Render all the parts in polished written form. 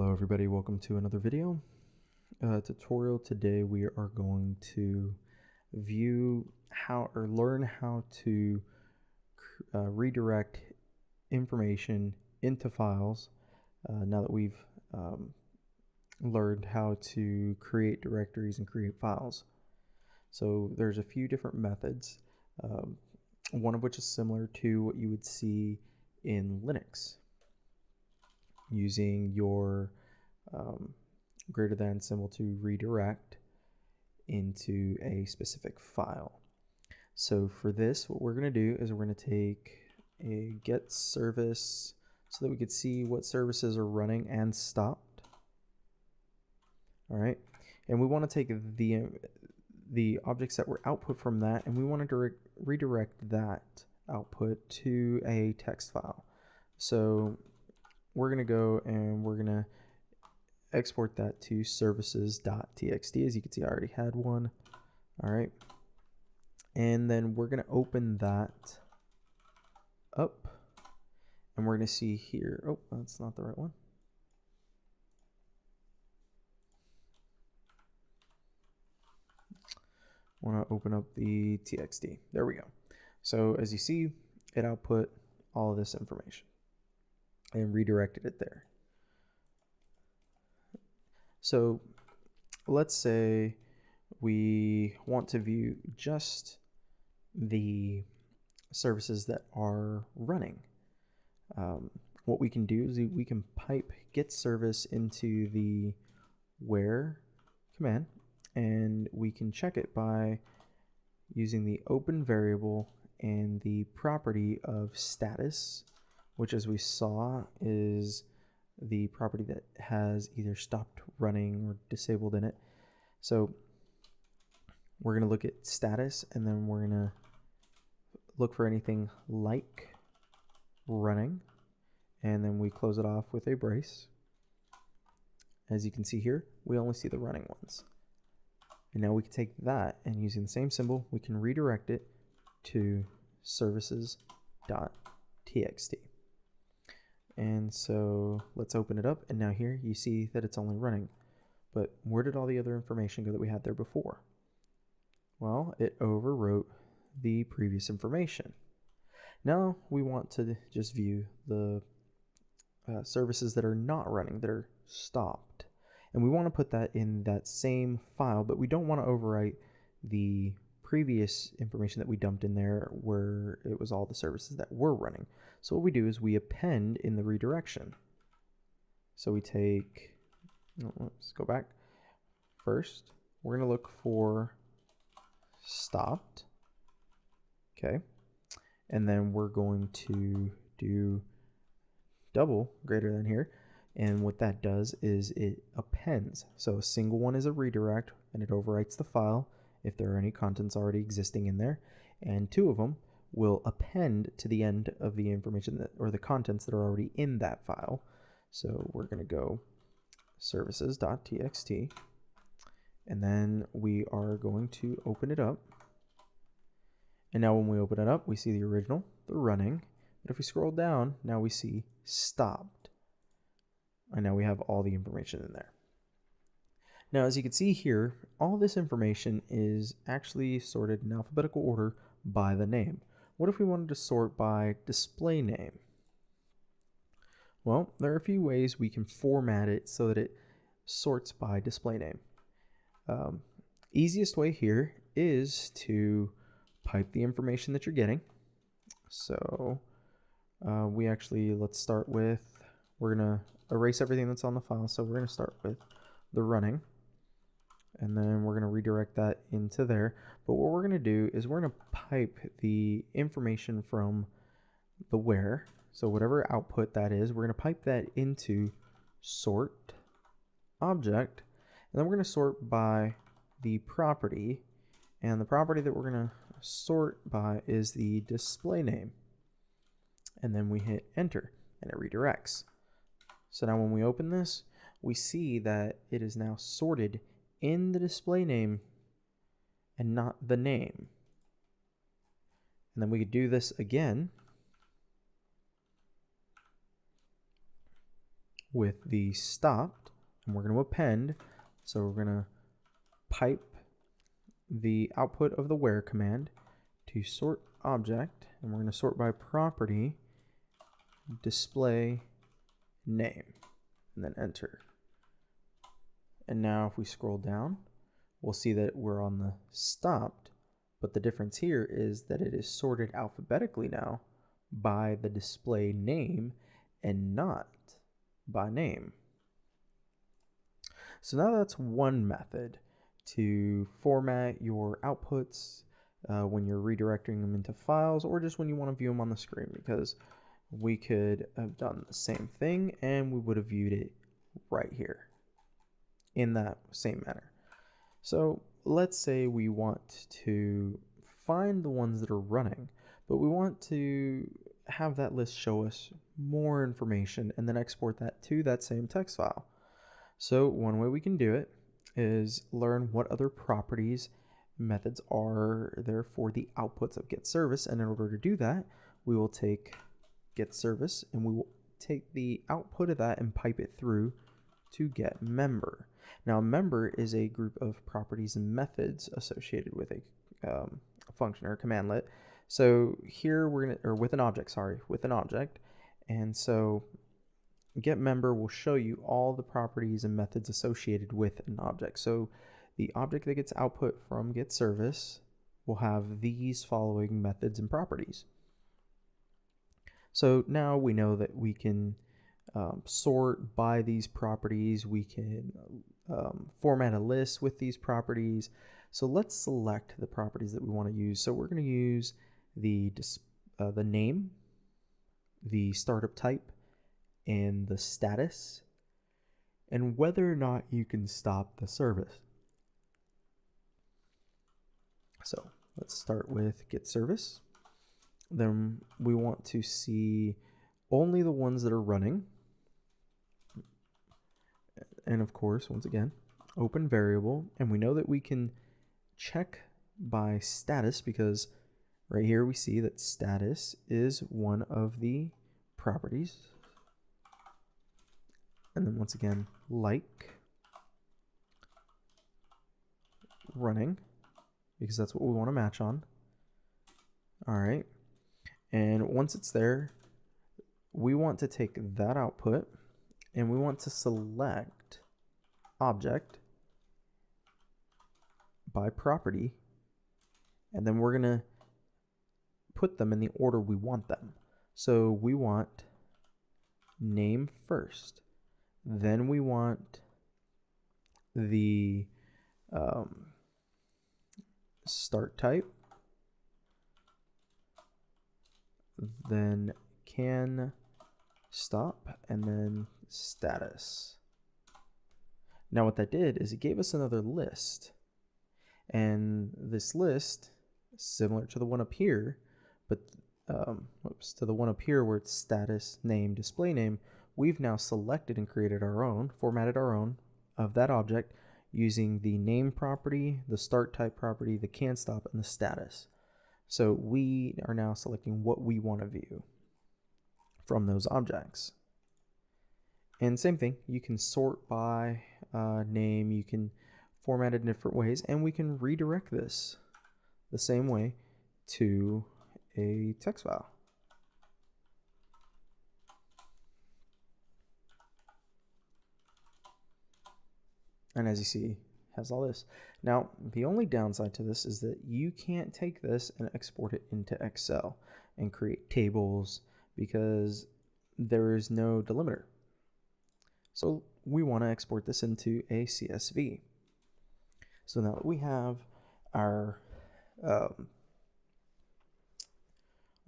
Hello everybody, welcome to another video tutorial. Today we are going to view how or learn how to redirect information into files now that we've learned how to create directories and create files. So there's a few different methods, one of which is similar to what you would see in Linux, using your greater than symbol to redirect into a specific file. So for this, what we're going to do is we're going to take a get service so that we could see what services are running and stopped. All right, and we want to take the objects that were output from that, and we want to redirect that output to a text file. So we're going to go and we're going to export that to services.txt. As you can see, I already had one. All right. And then we're going to open that up, and we're going to see here. Oh, that's not the right one. I want to open up the txt. There we go. So as you see, it output all of this information and redirected it there. So let's say we want to view just the services that are running. What we can do is we can pipe get service into the where command, and we can check it by using the open variable and the property of status, which, as we saw, is the property that has either stopped running or disabled in it. So we're going to look at status, and then we're going to look for anything like running, and then we close it off with a brace. As you can see here, we only see the running ones. And now we can take that, and using the same symbol, we can redirect it to services.txt. And so let's open it up, and now here you see that it's only running. But where did all the other information go that we had there before? Well, it overwrote the previous information. Now we want to just view the services that are not running, that are stopped. And we want to put that in that same file, but we don't want to overwrite the previous information that we dumped in there where it was all the services that were running. So what we do is we append in the redirection. So we take, let's go back. First, we're going to look for stopped. Okay. And then we're going to do double greater than here. And what that does is it appends. So a single one is a redirect, and it overwrites the file if there are any contents already existing in there. And two of them will append to the end of the information that, or the contents that are already in that file. So we're going to go services.txt, and then we are going to open it up. And now when we open it up, we see the original, the running. But if we scroll down, now we see stopped. And now we have all the information in there. Now, as you can see here, all this information is actually sorted in alphabetical order by the name. What if we wanted to sort by display name? Well, there are a few ways we can format it so that it sorts by display name. Easiest way here is to pipe the information that you're getting. So let's start with, we're going to erase everything that's on the file. So we're going to start with the running, and then we're going to redirect that into there. But what we're going to do is we're going to pipe the information from the where. So whatever output that is, we're going to pipe that into sort object, and then we're going to sort by the property, and the property that we're going to sort by is the display name. And then we hit enter, and it redirects. So now when we open this, we see that it is now sorted in the display name and not the name. And then we could do this again with the stopped, and we're going to append. So we're going to pipe the output of the where command to sort object, and we're going to sort by property display name, and then enter. And now if we scroll down, we'll see that we're on the stopped, but the difference here is that it is sorted alphabetically now by the display name and not by name. So now that's one method to format your outputs when you're redirecting them into files, or just when you want to view them on the screen, because we could have done the same thing and we would have viewed it right here in that same manner. So let's say we want to find the ones that are running, but we want to have that list show us more information and then export that to that same text file. So one way we can do it is learn what other properties methods are there for the outputs of getService, and in order to do that, we will take getService and we will take the output of that and pipe it through to getMember. Now, a member is a group of properties and methods associated with a function or a commandlet. So here we're gonna, or with an object, and so getMember will show you all the properties and methods associated with an object. So the object that gets output from getService will have these following methods and properties. So now we know that we can sort by these properties, we can format a list with these properties. So let's select the properties that we want to use. So we're going to use the name, the startup type, and the status, and whether or not you can stop the service. So let's start with getService. Then we want to see only the ones that are running. And of course, once again, open variable. And we know that we can check by status because right here we see that status is one of the properties. And then once again, like running, because that's what we want to match on. All right. And once it's there, we want to take that output and we want to select object by property, and then we're going to put them in the order we want them. So we want name first, then we want the start type, then can stop, and then status. Now what that did is it gave us another list, and this list, similar to the one up here, but to the one up here where it's status, name, display name, we've now selected and created our own, formatted our own of that object using the name property, the start type property, the can stop, and the status. So we are now selecting what we want to view from those objects. And same thing, you can sort by name, you can format it in different ways, and we can redirect this the same way to a text file. And as you see, has all this. Now, the only downside to this is that you can't take this and export it into Excel and create tables because there is no delimiter. So we want to export this into a CSV. So now that we have our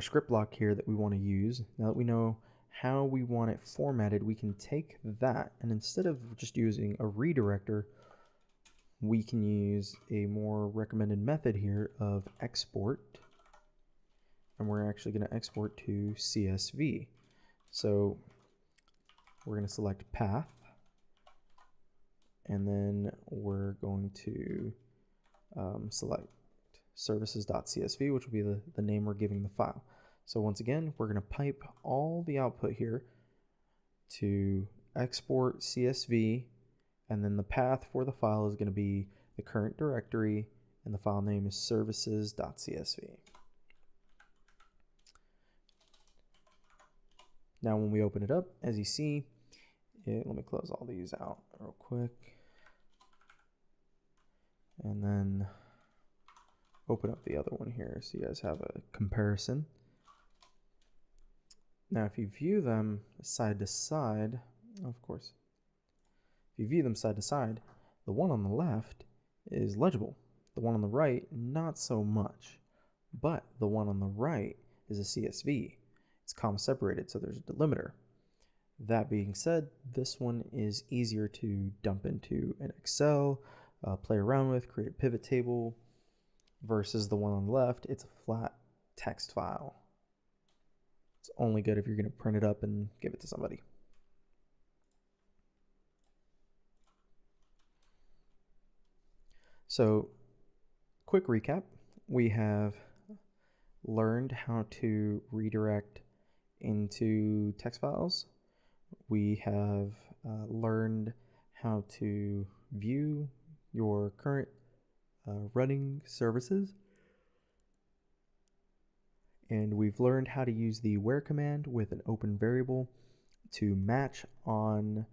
script block here that we want to use, now that we know how we want it formatted, we can take that, and instead of just using a redirector, we can use a more recommended method here of export, and we're actually going to export to CSV. So we're going to select path, and then we're going to select services.csv, which will be the name we're giving the file. So once again, we're going to pipe all the output here to export CSV, and then the path for the file is going to be the current directory, and the file name is services.csv. Now when we open it up, as you see, let me close all these out real quick, and then open up the other one here so you guys have a comparison. Now if you view them side to side, of course, if you view them side to side, the one on the left is legible. The one on the right, not so much. But the one on the right is a CSV. It's comma separated, so there's a delimiter. That being said, this one is easier to dump into an Excel, play around with, create a pivot table, versus the one on the left, it's a flat text file. It's only good if you're going to print it up and give it to somebody. So, quick recap. We have learned how to redirect into text files. We have learned how to view your current running services. And we've learned how to use the where command with an open variable to match on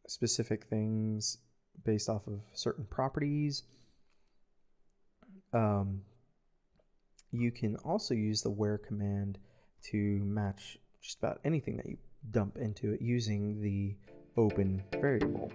specific things based off of certain properties. You can also use the where command to match just about anything that you dump into it using the open variable.